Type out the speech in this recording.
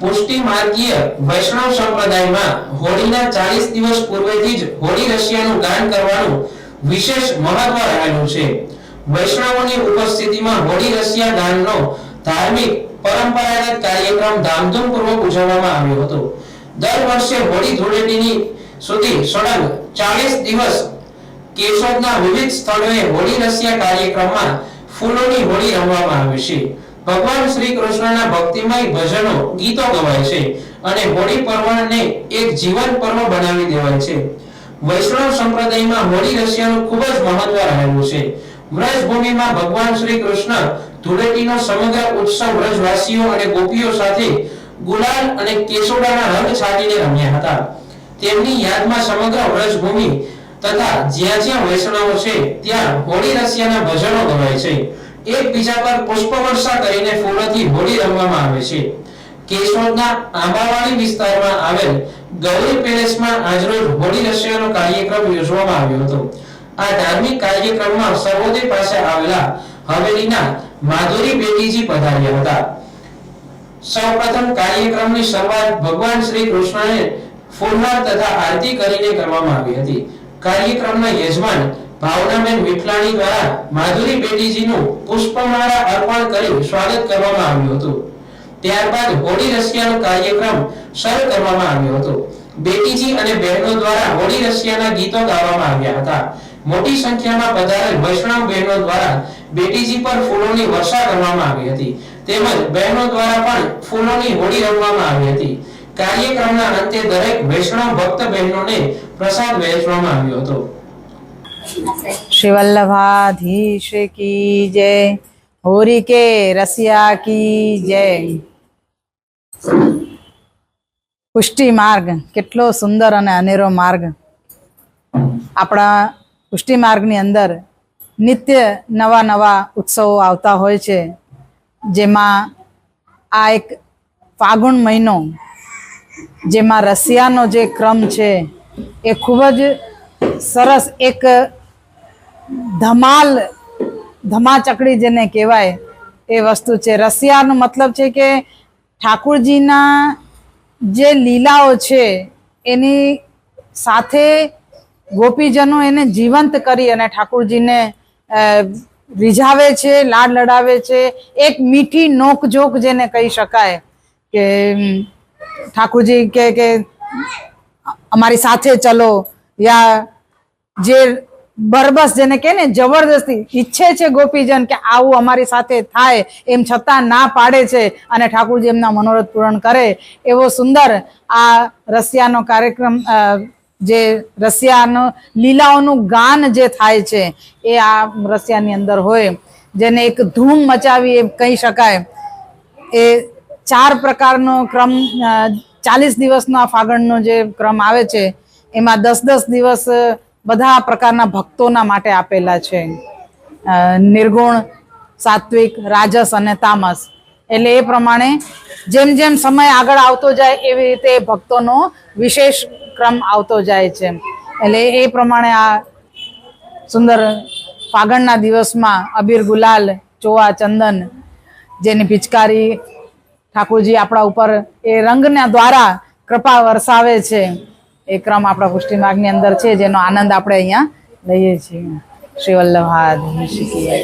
પુષ્ટિ માર્ગીય વૈષ્ણવ સંપ્રદાયમાં હોળીના 40 દિવસ પૂર્વેથી જ હોળી રસિયાનું ગાન કરવાનું વિશેષ મહત્વ રહેલું છે। વૈષ્ણવોની ઉપસ્થિતિમાં હોળી રસિયા ગાનનો ધાર્મિક પરંપરાગત કાર્યક્રમ ધામધૂમપૂર્વક ઉજવવામાં આવ્યો હતો। દર વર્ષે હોળી ધૂળેટીની સુધી સળંગ 40 દિવસ કેશોદના વિવિધ સ્થળોએ હોળી રસિયા કાર્યક્રમમાં ફૂલોની હોળી રમવામાં આવે છે। ભગવાન શ્રી કૃષ્ણના ભક્તિમય ભજનો ગીતો ગવાય છે અને હોળી પર્વને એક જીવન પર્વ બનાવી દેવાય છે। વૈષ્ણવ સંપ્રદાયમાં હોળી રસિયાનું ખૂબ જ મહત્વ રહેલું છે। વ્રજભૂમિમાં ભગવાન શ્રી કૃષ્ણ ધૂળેટીનો સમગ્ર ઉત્સવ વ્રજવાસીઓ અને ગોપીઓ સાથે ગુલાલ અને કેસોડાના રંગ છાંટીને રમ્યા હતા। તેમની યાદમાં સમગ્ર વ્રજભૂમિ તથા જ્યાં જ્યાં વૈષ્ણવો છે ત્યાં હોળી રસિયાના ભજનો ગવાય છે। એકબીજા પર પુષ્પવર્ષા કરીને ફૂલોથી હોળી રમવામાં આવે છે। કેશોદના આંબાવાડી વિસ્તારમાં આવેલ ગૌરી પેલેસમાં આજરોજ હોળી રસિયાનો કાર્યક્રમ યોજવામાં આવ્યો હતો। આ ધાર્મિક કાર્યક્રમમાં સર્વોદય પાસે આવેલા હવેલીના માધુરી બેટીજી પધાર્યા હતા। સૌપ્રથમ કાર્યક્રમની શરૂઆત ભગવાન શ્રી કૃષ્ણને ફૂલહાર તથા આરતી કરીને કરવામાં આવી હતી। કાર્યક્રમના યજમાન ભાવનાબેન વિઠલાણી દ્વારા માધુરી બેટીજીનું પુષ્પમાળા અર્પણ કરી સ્વાગત કરવામાં આવ્યું હતું। ત્યારબાદ હોળી રસિયાનો કાર્યક્રમ શરૂ કરવામાં આવ્યો હતો। બેટીજી અને બહેનો દ્વારા હોળી રસિયાના ગીતો ગાવામાં આવ્યા હતા। મોટી સંખ્યામાં પધારેલ વૈષ્ણવ બહેનો દ્વારા બેટીજી પર ફૂલોની વર્ષા કરવામાં આવી હતી તેમજ બહેનો દ્વારા પણ ફૂલોની હોળી રમવામાં આવી હતી। કાર્યક્રમના અંતે દરેક વૈષ્ણવ ભક્ત બહેનોને પ્રસાદ વહેંચવામાં આવ્યો હતો। श्री वल्लभाधीश की जय। होरी के रसिया की जय। पुष्टि मार्ग કેટલો સુંદર અને અનેરો માર્ગ। આપણા પુષ્ટિ માર્ગની અંદર નિત્ય નવા નવા ઉત્સવો આવતા હોય છે, જેમાં આ એક ફાગુણ મહિનો જેમાં રસિયાનો જે ક્રમ છે એ ખૂબ જ સરસ એક ધમાચકડી જેને કહેવાય એ વસ્તુ છે। રસિયાનો મતલબ છે કે ઠાकुरજીના જે લીલાઓ છે એની સાથે ગોપીજનો એને જીવંત કરી અને ઠાकुरજીને રીઝાવે છે, લાડ લડાવે છે। એક મીઠી નોકઝોક જેને કહી શકાય કે ઠાकुरજી કે અમારી સાથે ચલો, યા જે બરબસ જેને કહે ને જબરદસ્તી ઈચ્છે છે ગોપીજન કે આવું અમારી સાથે થાય, એમ છતાં ના પાડે છે અને ઠાकुरજી એમના મનોરથ પૂર્ણ કરે। એવો સુંદર આ રસિયાનો કાર્યક્રમ, જે રસિયાનો લીલાઓનું ગાન જે થાય છે એ આ રસિયાની અંદર હોય, જેને એક ધૂમ મચાવી એમ કહી શકાય। એ 4 પ્રકારનો ક્રમ, 40 દિવસનો આ ફાગણનો જે ક્રમ આવે છે એમાં 10-10 દિવસ બધા પ્રકારના ભક્તોના માટે આપેલા છે। નિર્ગુણ, સાત્વિક, રાજસ અને તામસ। એટલે એ પ્રમાણે જેમ જેમ સમય આગળ આવતો જાય એવી રીતે ભક્તોનો વિશેષ ક્રમ આવતો જાય છે। એટલે એ પ્રમાણે આ સુંદર ફાગણના દિવસમાં અબીર ગુલાલ, ચોવા ચંદન, જેની પિચકારી ઠાकुरજી આપણા ઉપર એ રંગના દ્વારા કૃપા વરસાવે છે, એ ક્રમ આપણા પુષ્ટિ માર્ગની અંદર છે, જેનો આનંદ આપણે અહીંયા લઈએ છીએ। શ્રી વલ્લભાધીશ કી જય।